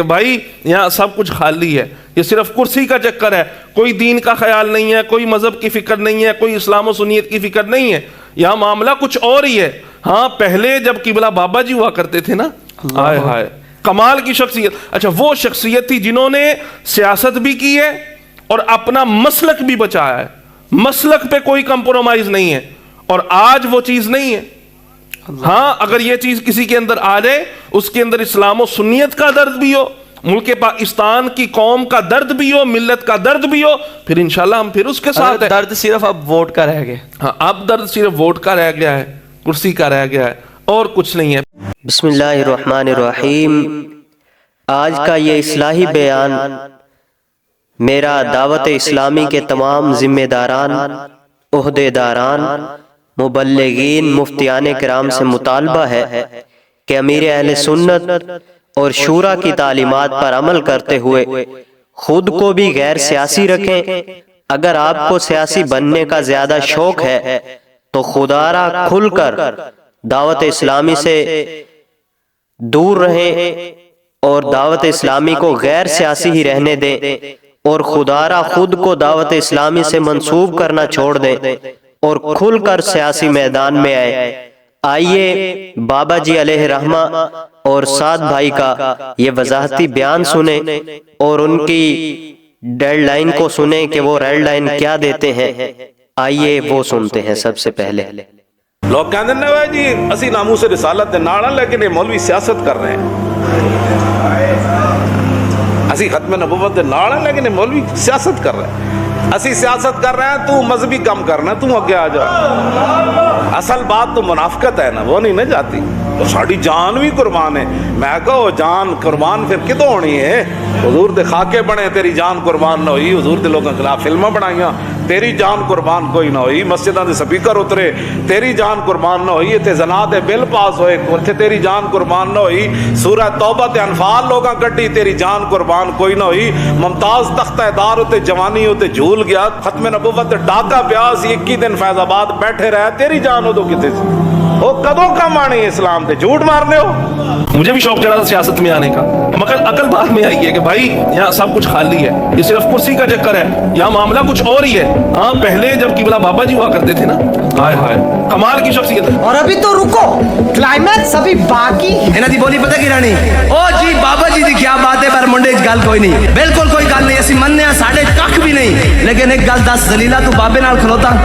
بھائی یہاں سب کچھ خالی ہے، یہ صرف کرسی کا چکر ہے، کوئی دین کا خیال نہیں ہے، کوئی مذہب کی فکر نہیں ہے، کوئی اسلام و سنیت کی فکر نہیں ہے، یہاں معاملہ کچھ اور ہی ہے۔ ہاں پہلے جب قبلہ بابا جی ہوا کرتے تھے نا، ہائے ہائے کمال کی شخصیت، اچھا وہ شخصیت تھی جنہوں نے سیاست بھی کی ہے اور اپنا مسلک بھی بچایا ہے، مسلک پہ کوئی کمپرومائز نہیں ہے، اور آج وہ چیز نہیں ہے۔ ہاں اگر یہ چیز کسی کے اندر آ جائے، اس کے اندر اسلام و سنیت کا درد بھی ہو، ملک پاکستان کی قوم کا درد بھی ہو، ملت کا درد بھی ہو، پھر انشاءاللہ ہم پھر اس کے ساتھ ہیں۔ درد صرف اب ووٹ کا رہ گیا۔ ہاں اب درد صرف ووٹ کا رہ گیا ہے، کرسی کا رہ گیا ہے، اور کچھ نہیں ہے۔ بسم اللہ الرحمن الرحیم۔ آج کا یہ اصلاحی بیان میرا دعوت اسلامی کے تمام ذمہ داران، عہدے داران، مبلغین، مفتیان کرام سے مطالبہ ہے کہ امیر اہل سنت اور شورا کی تعلیمات پر عمل کرتے ہوئے خود کو بھی غیر سیاسی رکھیں۔ اگر آپ کو سیاسی بننے کا زیادہ شوق ہے تو خدا را کھل کر دعوت اسلامی سے دور رہیں اور دعوت اسلامی کو غیر سیاسی ہی رہنے دیں، اور خدا را خود کو دعوت اسلامی سے منسوب کرنا چھوڑ دیں اور کھل کر سیاسی میدان میں آئیے بابا جی علیہ رحمہ اور سعد بھائی کا یہ وضاحتی بیان سنیں اور ان کی ڈیڈ لائن کو سنیں کہ وہ ریڈ لائن کیا دیتے ہیں۔ آئیے وہ سنتے ہیں۔ سب سے پہلے لوگ کہتے ہیں جی اسی ناموس رسالت دے نال، لیکن یہ مولوی سیاست کر رہے ہیں۔ اسی ختم نبوت دے نال ہیں لیکن یہ مولوی سیاست کر رہے ہیں۔ اسی سیاست کر رہے ہیں، تو مذہبی کم کرنا، تو اگے آ جا۔ اصل بات تو منافقت ہے نا، وہ نہیں نہ جاتی۔ تو ساڑی جان بھی قربان ہے۔ میں کہو جان قربان پھر کدوں ہونی ہے؟ حضور دے خاکے بنے، تیری جان قربان نہ ہوئی۔ حضور دے لوگوں کے خلاف فلمیں بنائیاں، تیری جان قربان کوئی نہ ہوئی۔ مسجداں دے سپیکر اترے، تیری جان قربان نہ ہوئی۔ تے زنا دے بل پاس ہوئے، اتھے تیری جان قربان نہ ہوئی۔ سورہ توبہ تے انفال لوگاں کٹی، تیری جان قربان کوئی نہ ہوئی۔ ممتاز تختہ دار ہوتے جوانی ہوتے جھول گیا، ختم نبوت ڈاکہ پیاس 21 دن فیض آباد بیٹھے رہے، تیری جان ہو تو کتے سے وہ کدوں کم آنی ہے اسلام تے؟ جھوٹ مارنے ہو۔ مجھے بھی شوق چڑھا تھا سیاست میں آنے کا، مگر عقل بات میں آئی ہے کہ بھائی یہاں سب کچھ خالی ہے، یہ صرف کرسی کا چکر ہے، یہاں معاملہ کچھ اور ہی ہے۔ ہاں پہلے جب قبلہ بابا جی ہوا کرتے تھے نا، ہائے ہائے کمال کی شخصیت۔ اور ابھی تو رکو، کلائمیکس ابھی باقی ہے۔ انہاں دی بولی پتہ کی رانی او جی بابا جی دی کیا بات ہے، پر منڈے گل کوئی نہیں، بالکل کوئی گل نہیں، اسی مننے ہاں، ساڈے کھ بھی نہیں، لیکن ایک گل دس دلیلا تو بابے نال کھلوتا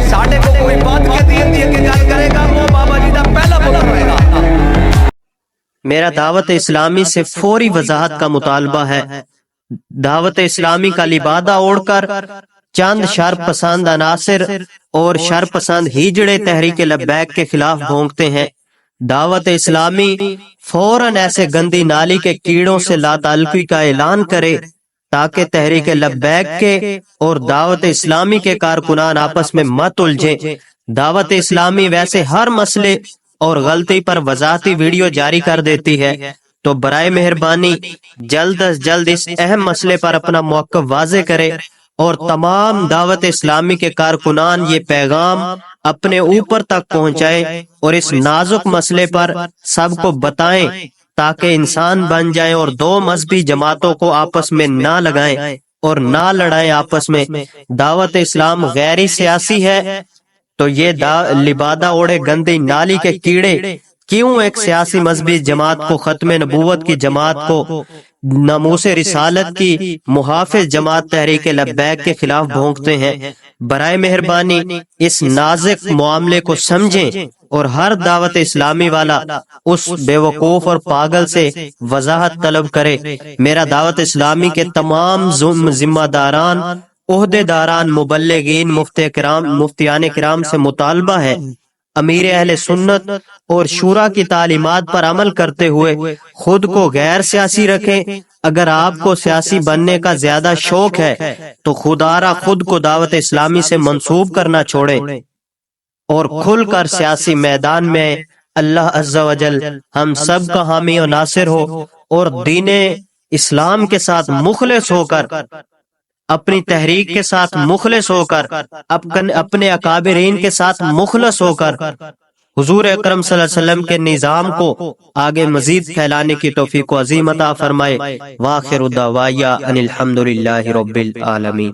ساڈے کو کوئی بات کہتی ہے کہ گل کرے گا وہ بابا جی دا پہلا پتر رہے گا۔ میرا دعوت اسلامی سے فوری وضاحت کا مطالبہ ہے۔ دعوت اسلامی کا لبادہ اوڑھ کر چند شر پسند عناصر اور شر پسند ہیجڑے تحریک لبیک کے خلاف بھونکتے ہیں۔ دعوت اسلامی فوراً ایسے گندی نالی کے کیڑوں سے لا تعلقی کا اعلان کرے تاکہ تحریک لبیک کے اور دعوت اسلامی کے کارکنان آپس میں مت الجھیں۔ دعوت اسلامی ویسے ہر مسئلے اور غلطی پر وضاحتی ویڈیو جاری کر دیتی ہے، تو برائے مہربانی جلد از جلد اس اہم مسئلے پر اپنا موقف واضح کرے اور تمام دعوت اسلامی کے کارکنان یہ پیغام اپنے اوپر تک پہنچائے اور اس نازک مسئلے پر سب کو بتائیں تاکہ انسان بن جائیں اور دو مذہبی جماعتوں کو آپس میں نہ لگائیں اور نہ لڑائیں آپس میں۔ دعوت اسلام غیر سیاسی ہے تو یہ لبادہ اوڑے گندی نالی کے کیڑے کیوں ایک سیاسی مذہبی جماعت کو، ختم نبوت کی جماعت کو، ناموس رسالت کی محافظ جماعت تحریک لبیک کے خلاف بھونکتے ہیں؟ برائے مہربانی اس نازک معاملے کو سمجھیں اور ہر دعوت اسلامی والا اس بے وقوف اور پاگل سے وضاحت طلب کرے۔ میرا دعوت اسلامی کے تمام ذمہ داران، عہدے داران، مبلغین، مفتیان کرام سے مطالبہ ہے امیر اہل سنت اور شورا کی تعلیمات پر عمل کرتے ہوئے خود کو غیر سیاسی رکھیں۔ اگر آپ کو سیاسی بننے کا زیادہ شوق ہے تو خدا را خود کو دعوت اسلامی سے منسوب کرنا چھوڑیں اور کھل کر سیاسی میدان میں اللہ عز و جل ہم سب کا حامی و ناصر ہو، اور دین اسلام کے ساتھ مخلص ہو کر، اپنی تحریک کے ساتھ مخلص ہو کر، اپنے اکابرین کے ساتھ مخلص ہو کر حضور اکرم صلی اللہ علیہ وسلم کے نظام کو آگے مزید پھیلانے کی توفیق و عظیم عطا فرمائے۔ وآخر دعوایا ان الحمد للہ رب العالمین۔